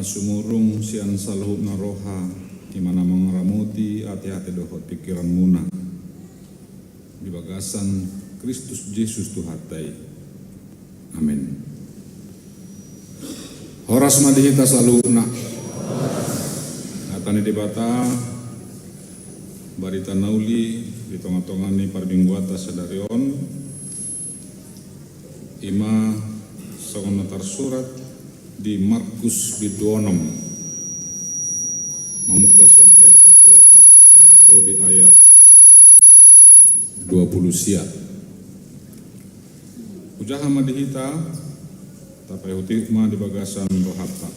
Ima sumurung sian saluhut naroha imana mangaramuti hati-hati dohot pikiran muna di bagasan Kristus Yesus Tuhatai. Amin. Horas madihita saluhuna atani dibata barita nauli di tengah-tengah ni parbingguata sadarion ima songonatar surat di Markus biduonom mamuka sian ayat 14 saha rodi ayat 20 sia ujaha madihita tapai hutikma di bagasan rohata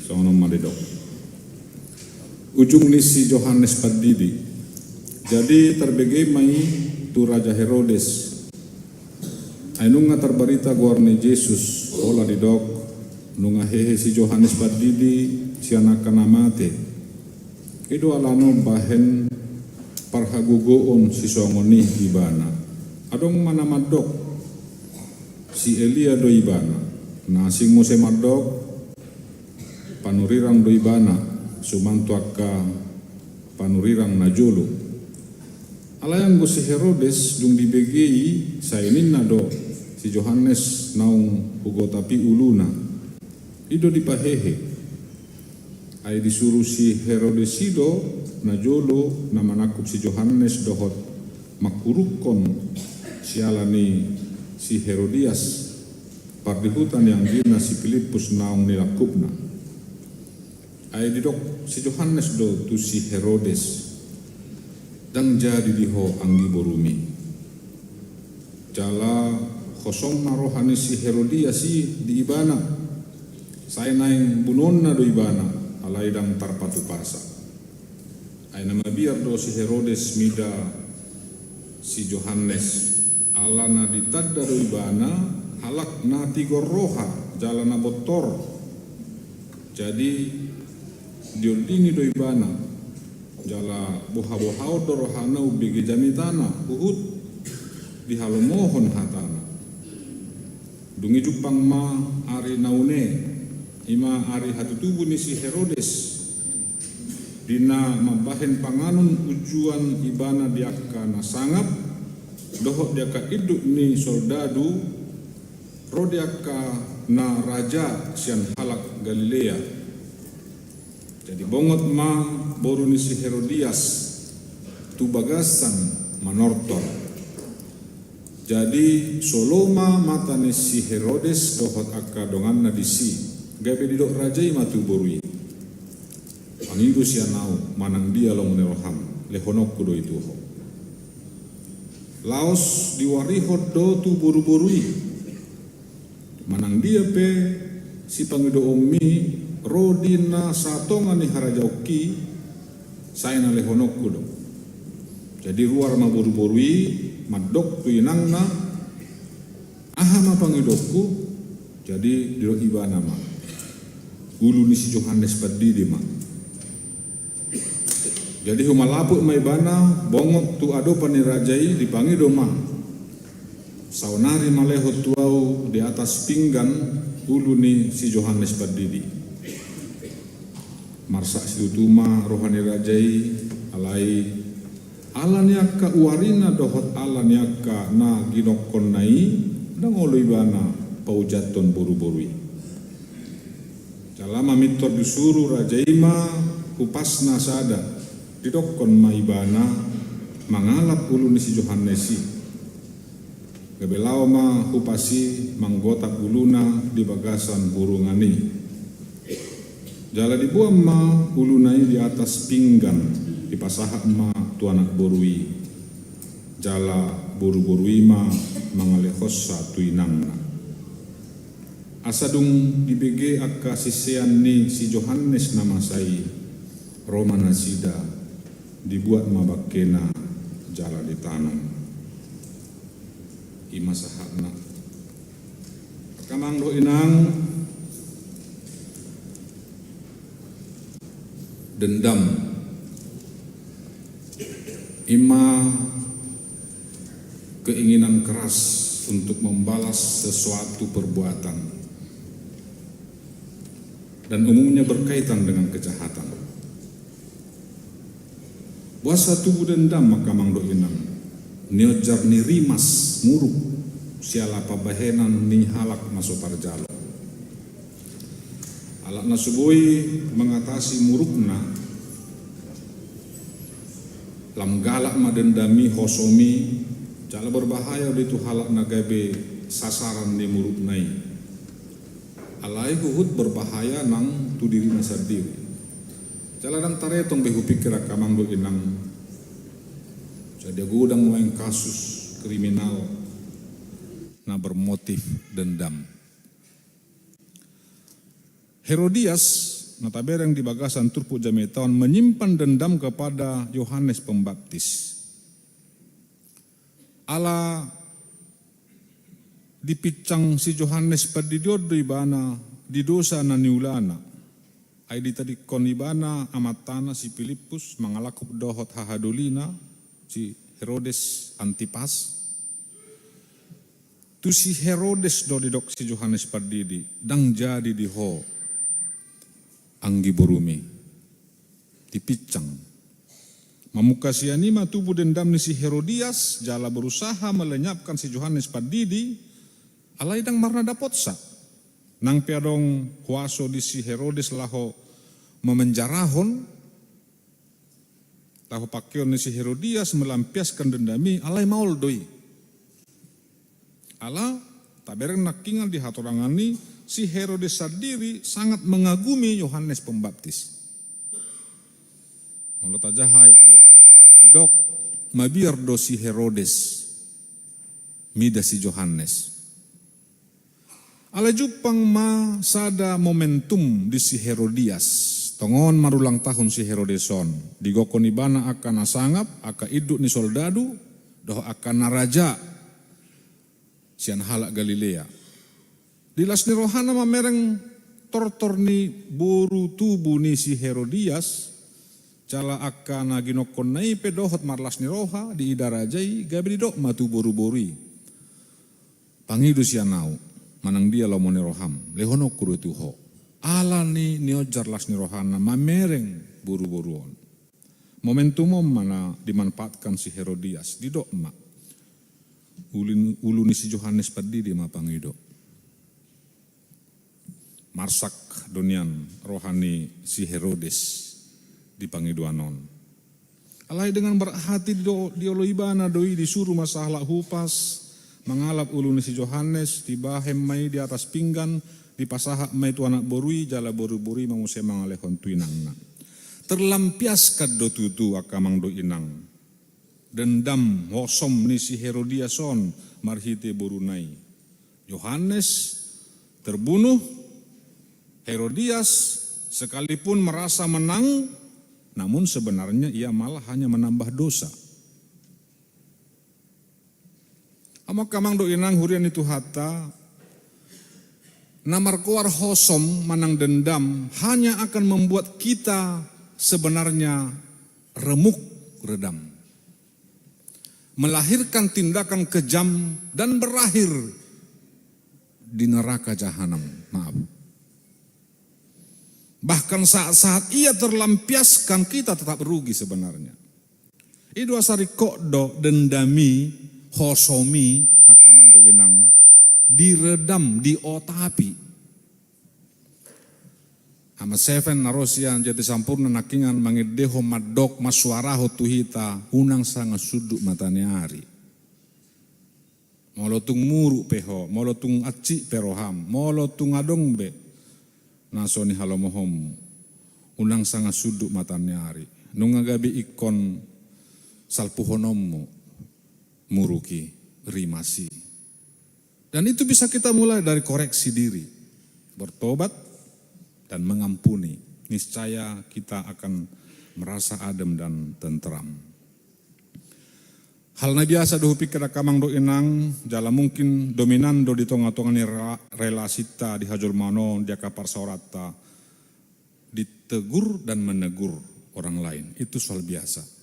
songonom madidok ujung nisi Yohanes Pardidi. Jadi terbege mai tu Raja Herodes ainunga terbarita guarni Yesus ola didok nunga hehe si Yohanes Pardidi si anak kanamate ido alano bahen parhagugoon si songoni ibana adong mana madok si Elia do ibana nasing mo se madok panurirang do ibana sumantu akka panurirang najulu alayang go si Herodes dung dibegei sainin na do si Yohanes naung hugo tapi uluna ido dipahehe ay disuruh si Herodes ido najulu na manakup si Yohanes dohot makurukon sialani si Herodias pardihutan yang dina si Filipus naung nilakupna ay didok si Yohanes do tu si Herodes dan jadi diho anggi borumi jala kosong na rohani si Herodias si di ibana saya naing bunon na do ibana alay dang tarpatu pasa ay nama biar do si Herodes mida si Yohanes ala na ditadda do ibana halak na tigor roha jala na botor jadi diordini do ibana jala buha-buhao do rohana ubigi jamitana uhud dihalomohon hatana dungi jupang ma ari naune ima ari hatutubu ni si Herodes dina mabahen panganun ujuan ibana diaka nasangap dohok diaka iduk ni soldadu rodiaka na raja sian halak Galilea jadi bongot ma boru ni si Herodias tu bagasan manortor jadi soloma mata ni si Herodes dohot akka dongan na disi gabe didok rajai matu borui angigo siya nau manang dia long neroham lehonok kudo itu ho laos diwarihot do tu boru-borui manang dia pe si pangido omi rodina satonga ni harajauki saya na lehonok kudo jadi ruar ma boru-borui madok tu inangna ahama pangidokku jadi diro ibana ma ulu ni si Yohanes Pardidi ma jadi humalaput ma ibana bongok tu ado panirajai dipangido ma saunari malehot tuau di atas pinggan ulu ni si Yohanes Pardidi marsak situtuma rohani rajai alai alan yakka uarina dohot alan yakka na ginokon nai dang oloibana paujaton boru-borui jalama mitor disuruh rajaima kupasna sada didokon maibana mangalap ulu ni si Johannesi gabelao ma kupasi manggota uluna di bagasan burungani jala dibuang ma ulunai di atas pinggan di pasahak ma tu anak borui jala boru-borui ma mangalehos satu inangna asadung dibege akka sisean ni si Yohanes nama sai Roma nasida dibuat mabakena jala ditanam ima sahakna kamang do inang dendam ima keinginan keras untuk membalas sesuatu perbuatan dan umumnya berkaitan dengan kejahatan. Buasa tubuh dendam maka mangdo inang, niojar ni rimas muruk, siala pabahenan ni halak masuk tarjalo. Alak nasubui mengatasi murukna, lam galak madendami hosomi, jala berbahaya di tu halak nagabe sasaran ni muruknai. Alai huhut berbahaya nang tu diri nasardiri. Jala dan taretong behu pikir akamang do inang. Jadi gudang waeng kasus kriminal na bermotif dendam. Herodias natabereng di bagasan turpu Jametawan menyimpan dendam kepada Yohanes Pembaptis. Ala dipicang si Yohanes padidiod ibana di dosa na niulana. Ay di tadi konibana amatana si Filipus mangalakup dohot hahadolina si Herodes Antipas. Tu si Herodes do didok si Yohanes pardidi dang jadi diho anggi borumi dipicang. Mamukasianima tubuh dendam ni si Herodias jala berusaha melenyapkan si Yohanes pardidi alai dang marna dapotsa. Nang piadong huaso di si Herodes laho memenjarahon, tahu pakion ni si Herodias melampiaskan dendami alai maul doi. Ala tabereng nakingal di hatorangani si Herodes sendiri sangat mengagumi Yohanes Pembaptis. Menurut aja ayat 20. Didok mabiar do si Herodes mida si Yohanes. Ala jupang ma sada momentum di si Herodias. Tongon marulang tahun si Herodeson. Digokon ibana akan nasangap, akan iduk ni soldadu, doh akan naraja. Sian halak Galilea. Dilas ni rohana mamereng tortor ni boru tubuh ni si Herodias. Cala akan naginokon nai pedohot marlas ni roha di idarajai gabi didok matu boru-borui. Pangidu sian nau. Manang dia lomone roham, lehono kuru tuho. Ala ni niojar las ni rohana mamereng buru-buruan. Momentum mana dimanfaatkan si Herodias didok mak. Ulu ni si Yohanes pardidi ma pangido. Marsak donian rohani si Herodes di pangiduanon. Alai dengan berhati di oloibana doi disuruh masalah hupas. Mengalap ulu ni si Yohanes tiba hemmai di atas pinggan di pasaha mai tu anak borui jala boru-borui manguse mangalehon tu inangna. Terlampiaskan do tutu akamang do inang. Dendam hosom ni si Herodiason marhite borunai. Yohanes terbunuh, Herodias sekalipun merasa menang, namun sebenarnya ia malah hanya menambah dosa. Maka mang do inang hurian itu hata namar kuar hosom manang dendam hanya akan membuat kita sebenarnya remuk redam. Melahirkan tindakan kejam dan berakhir di neraka jahanam. Maaf. Bahkan saat-saat ia terlampiaskan kita tetap rugi sebenarnya. Itu asari kokdo dendami hosomi akamang do inang diredam diotapi. Ama seven narosian jati sampurna nakingan mangideho madok masuaraho tuhita unang sanga suduk matane ari. Molotung muru peho, molotung aci peroham, molotung adong be. Nasoni halomohom unang sanga suduk matane ari. Nungagabi ikon salpuhonommu muruki, rimasi. Dan itu bisa kita mulai dari koreksi diri. Bertobat dan mengampuni. Niscaya kita akan merasa adem dan tenteram. Hal na biasa dohu pikir akamang do inang, jala mungkin dominan do di tonga-tonga ni relasita di hajul mano, dia kapar saurata. Ditegur dan menegur orang lain. Itu soal biasa.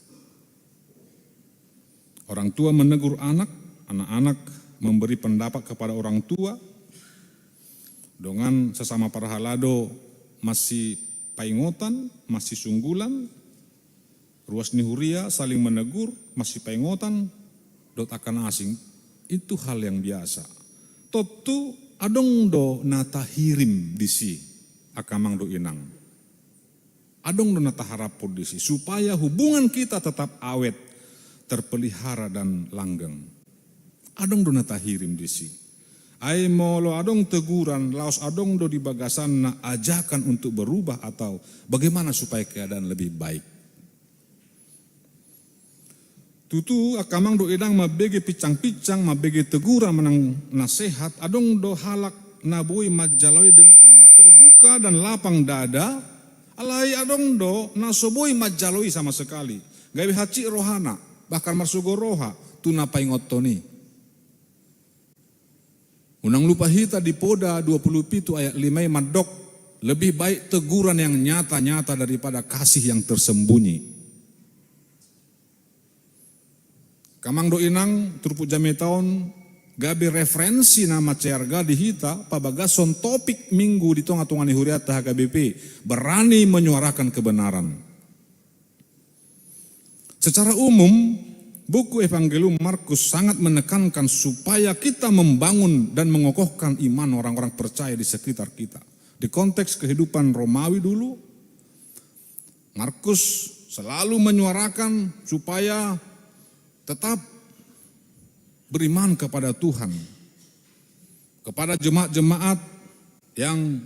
Orang tua menegur anak, anak-anak memberi pendapat kepada orang tua, dengan sesama para halado masih paingotan, masih sunggulan, ruas nihuria saling menegur, masih paingotan, dot akan asing. Itu hal yang biasa. Totu adong do nata hirim disi akamang do inang. Adong do nata harapod disi supaya hubungan kita tetap awet, terpelihara dan langgeng. Adong do nata hirim disi. Ai molo adong teguran, laos adong do di bagasan na ajakan untuk berubah atau bagaimana supaya keadaan lebih baik. Tutu akamang do edang mabege picang-picang, mabege teguran menang nasihat, adong do halak nabui majaloi dengan terbuka dan lapang dada, alai adong do nasoboi majaloi sama sekali. Gawe haci rohana, bahkan marsugo roha, tuna paingotoni. Unang lupa hita di Poda 27 ayat 5 madok, lebih baik teguran yang nyata-nyata daripada kasih yang tersembunyi. Kamang do inang turpu jame taon gabi referensi nama CRG di hita pabagason topik minggu di tonga-tonga ni huriat HKBP berani menyuarakan kebenaran. Secara umum buku Evangelium Markus sangat menekankan supaya kita membangun dan mengokohkan iman orang-orang percaya di sekitar kita. Di konteks kehidupan Romawi dulu, Markus selalu menyuarakan supaya tetap beriman kepada Tuhan, kepada jemaat-jemaat yang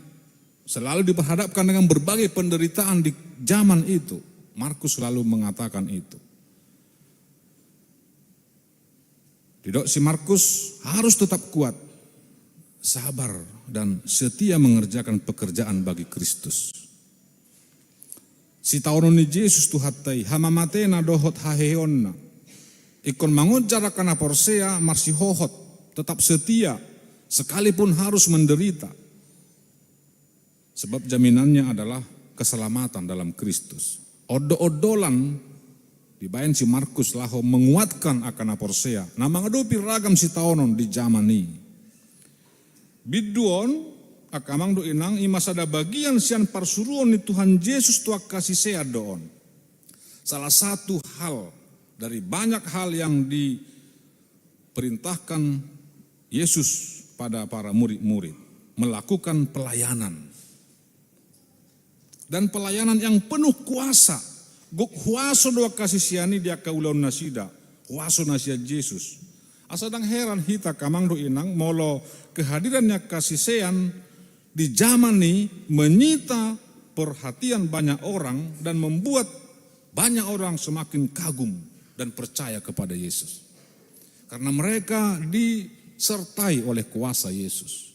selalu diperhadapkan dengan berbagai penderitaan di zaman itu. Markus selalu mengatakan itu. Didok si Markus harus tetap kuat, sabar dan setia mengerjakan pekerjaan bagi Kristus. Si taunoni Yesus tuhatai hamamatena dohot haheonna. Ikon mangujar kana porsea marsi hohot, tetap setia, sekalipun harus menderita. Sebab jaminannya adalah keselamatan dalam Kristus. Odo-odolan dibayan si Markus laho menguatkan akan porsea. Nama ngadopi ragam si taonon di zaman ini. Biduon akamang do inang imasada bagian sian parsuruon ni Tuhan Yesus tuak kasih sea doon. Salah satu hal dari banyak hal yang diperintahkan Yesus pada para murid-murid, melakukan pelayanan. Dan pelayanan yang penuh kuasa. Guk huaso doa kasih siani dia kaulaun nasida, huaso nasia Yesus. Asadang heran hita kamang do inang molo kehadirannya kasih sean di zaman ini menyita perhatian banyak orang dan membuat banyak orang semakin kagum dan percaya kepada Yesus. Karena mereka disertai oleh kuasa Yesus.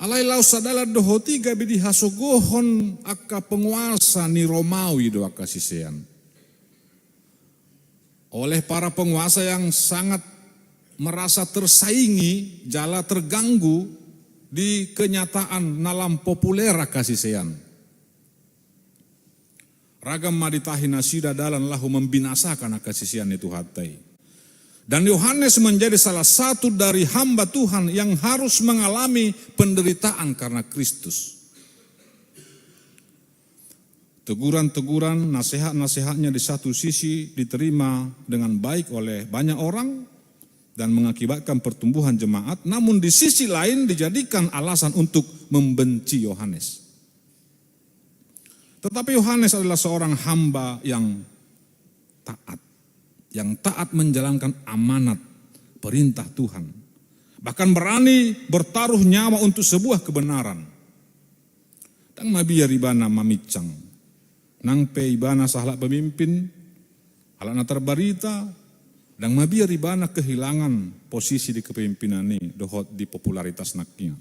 Alai lau sadala dohoti gabi dihasogohon aka penguasa ni Romawi doa kasisean. Oleh para penguasa yang sangat merasa tersaingi, jala terganggu di kenyataan nalam populera kasisean. Ragam maditahi nasida dalan lahu membinasakan akasisian itu hatai. Dan Yohanes menjadi salah satu dari hamba Tuhan yang harus mengalami penderitaan karena Kristus. Teguran-teguran, nasihat-nasihatnya di satu sisi diterima dengan baik oleh banyak orang dan mengakibatkan pertumbuhan jemaat, namun di sisi lain dijadikan alasan untuk membenci Yohanes. Tetapi Yohanes adalah seorang hamba yang taat menjalankan amanat perintah Tuhan. Bahkan berani bertaruh nyawa untuk sebuah kebenaran. Dan mabiya ribana mamicang. Nang pe ibana sahlak pemimpin, halak na terbarita, dan mabiya ribana kehilangan posisi di kepemimpinan ini, dohot di popularitas naknya.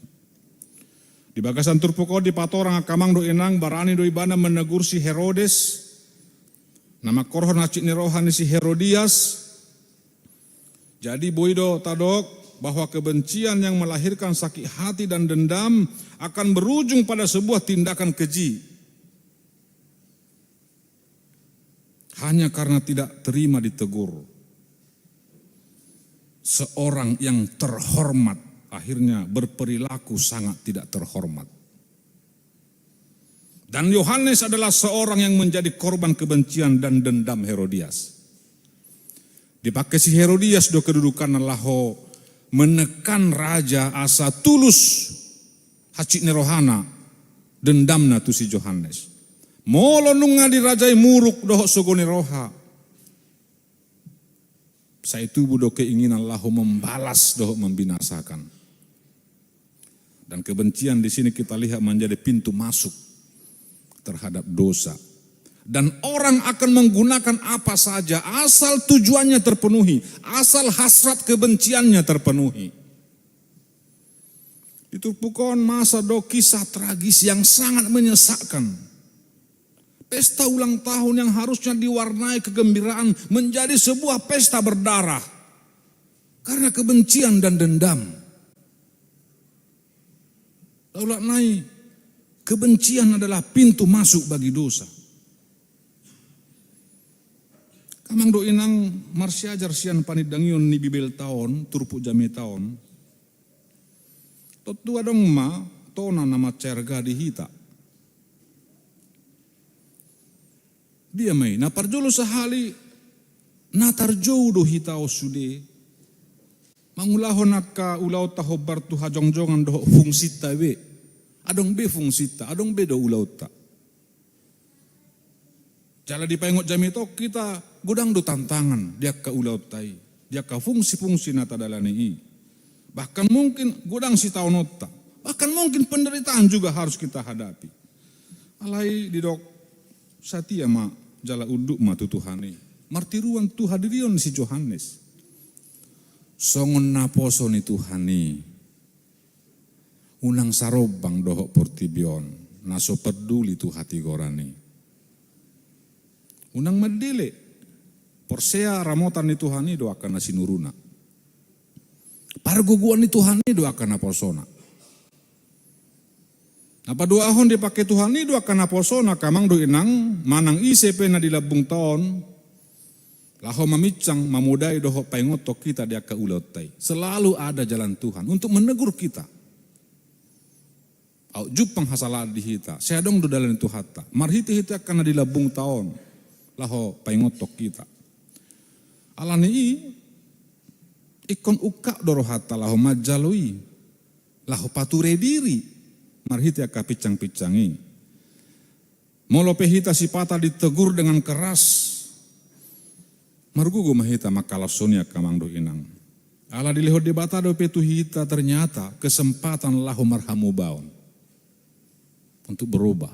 Di bagasan turpuko di patorang akamang do enang barani do ibana menegur si Herodes. Nama korhon hacik ni rohani si Herodias. Jadi boido tadok bahwa kebencian yang melahirkan sakit hati dan dendam akan berujung pada sebuah tindakan keji. Hanya karena tidak terima ditegur. Seorang yang terhormat akhirnya berperilaku sangat tidak terhormat. Dan Yohanes adalah seorang yang menjadi korban kebencian dan dendam Herodias. Dipakai si Herodias do kedudukan laho menekan raja asa tulus hacik nerohana dendamna tu si Yohanes. Molo nunga di rajai muruk dohok sogone roha. Saitu budo keinginan laho membalas dohok membinasakan. Dan kebencian di sini kita lihat menjadi pintu masuk terhadap dosa. Dan orang akan menggunakan apa saja asal tujuannya terpenuhi, asal hasrat kebenciannya terpenuhi. Ditumpukan masa do kisah tragis yang sangat menyesakkan. Pesta ulang tahun yang harusnya diwarnai kegembiraan menjadi sebuah pesta berdarah karena kebencian dan dendam. Daulat naik, kebencian adalah pintu masuk bagi dosa. Kamang do inang marsiajar sian panidangion ni bibel taon, turpu jami taon. Totu adong ma, tona nama cerga di hita. Dia mai, na parjolo sahali, na tarjou do hita o sude. Mangulahon nakka ulaw taho bartu hajongjongan do fungsita we. Adong be fungsita, adong be do ulaw ta. Jala di paingot jami to kita godang do tantangan dia ka ulaw tai. Dia ka fungsi-fungsi na tadalani i. Bahkan mungkin godang si taonota. Bahkan mungkin penderitaan juga harus kita hadapi. Alai di dok satia ma jala uduk ma tutuhani. Martiruan tu hadirion si Yohanes. Songon naposo ni Tuhani. Unang sarobang dohok portibion. Naso peduli tu hati gorani. Unang medile. Porsea ramotan ni Tuhani doakan na sinuruna. Parguguan ni Tuhani doakan na posona. Napa dua ahon dipakai Tuhani doakan na posona kamang do inang manang isepe na dilabung taon. Laho mamicang mamudai dohok paingotok kita dia ke ulotai. Selalu ada jalan Tuhan untuk menegur kita. Au jupang hasalah di hita. Saya dong do dalam itu hata. Marhiti hita karena dilabung taon. Laho paingotok kita. Alani ikon uka doro hata laho majalui. Laho pature diri. Marhiti aka picang-picangi. Molope hita si pata ditegur dengan keras. Margugo mahita makalasonia kamang do inang. Ala dilihod di bata do petu hita ternyata kesempatan lahu marhamu baon. Untuk berubah.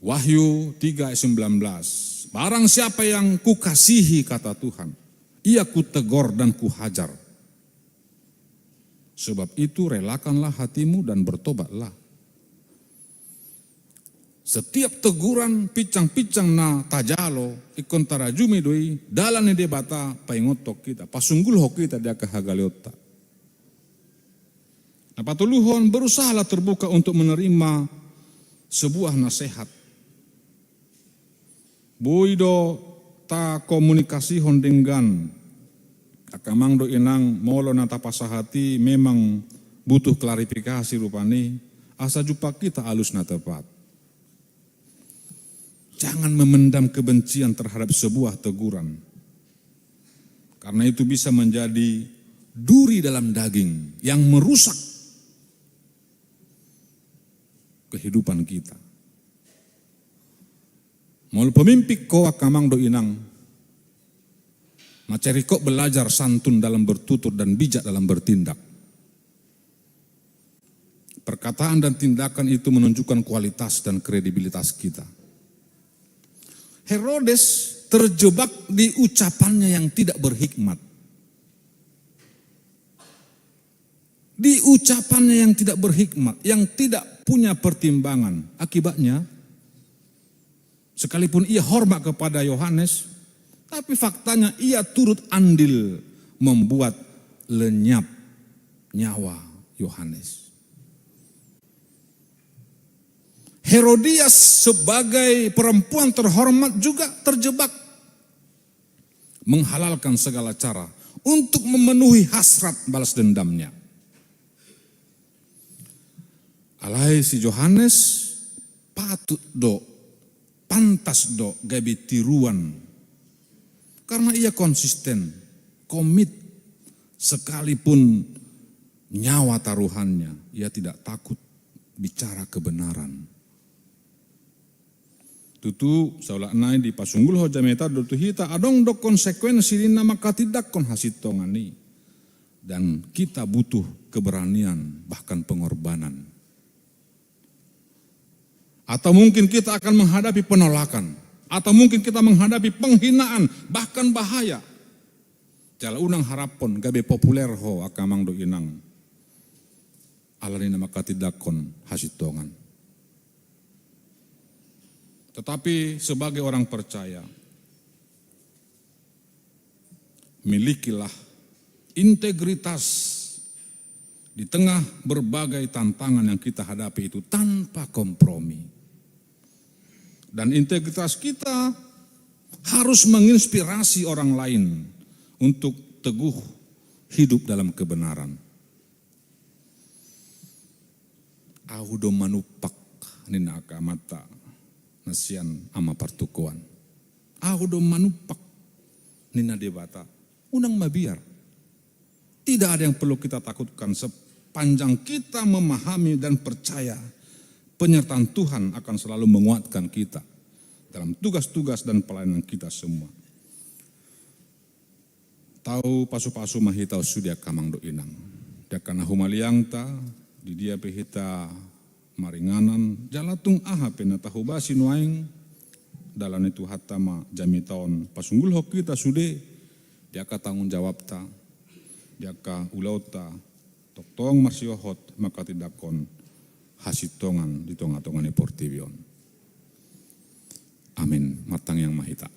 Wahyu 3:19. Barang siapa yang kukasihi kata Tuhan. Ia kutegor dan kuhajar. Sebab itu relakanlah hatimu dan bertobatlah. Setiap teguran picang-picang na tajalo ikon tarajumi doi dalan ni debata paingotok kita pasunggul ho kita dia kahagaliota. Nah patuluhon berusahalah terbuka untuk menerima sebuah nasihat. Boido ta komunikasi hondenggan akamang do inang molo na tapasahati memang butuh klarifikasi rupani asa jupa kita alus na tepat. Jangan memendam kebencian terhadap sebuah teguran. Karena itu bisa menjadi duri dalam daging yang merusak kehidupan kita. Mol pemimpin koa kamang do inang. Macari kok belajar santun dalam bertutur dan bijak dalam bertindak. Perkataan dan tindakan itu menunjukkan kualitas dan kredibilitas kita. Herodes terjebak di ucapannya yang tidak berhikmat. Di ucapannya yang tidak berhikmat, yang tidak punya pertimbangan. Akibatnya, sekalipun ia hormat kepada Yohanes, tapi faktanya ia turut andil membuat lenyap nyawa Yohanes. Herodias sebagai perempuan terhormat juga terjebak. Menghalalkan segala cara untuk memenuhi hasrat balas dendamnya. Alai si Yohanes patut do, pantas do gabi tiruan. Karena ia konsisten, komit, sekalipun nyawa taruhannya, ia tidak takut bicara kebenaran. Tutu saula nai di pasunggul ho jameta do hita adong do konsekuensi dina maka tidak kon hasitongani. Dan kita butuh keberanian bahkan pengorbanan. Atau mungkin kita akan menghadapi penolakan, atau mungkin kita menghadapi penghinaan, bahkan bahaya. Jala unang harapon gabe populer ho akamang do inang. Alanina maka tidak kon hasitongan. Tetapi sebagai orang percaya, milikilah integritas di tengah berbagai tantangan yang kita hadapi itu tanpa kompromi. Dan integritas kita harus menginspirasi orang lain untuk teguh hidup dalam kebenaran. Audo manupak nina akamata nasian ama partukuan. Audo manupak nina debata unang mabiar. Tidak ada yang perlu kita takutkan sepanjang kita memahami dan percaya penyertaan Tuhan akan selalu menguatkan kita dalam tugas-tugas dan pelayanan kita semua. Tahu pasu-pasu mahitau sudia kamang do inang. Dia kana humaliangta di dia pehita maringanan jalatung aha pena tahu basi nuaing dalam itu hatama jami tahun pasunggul hok kita sude dia ka tanggung jawab ta dia ka ulauta toktong marsiohot maka tidak kon hasitongan di tonga-tongan portibion. Amin. Matang yang mahita.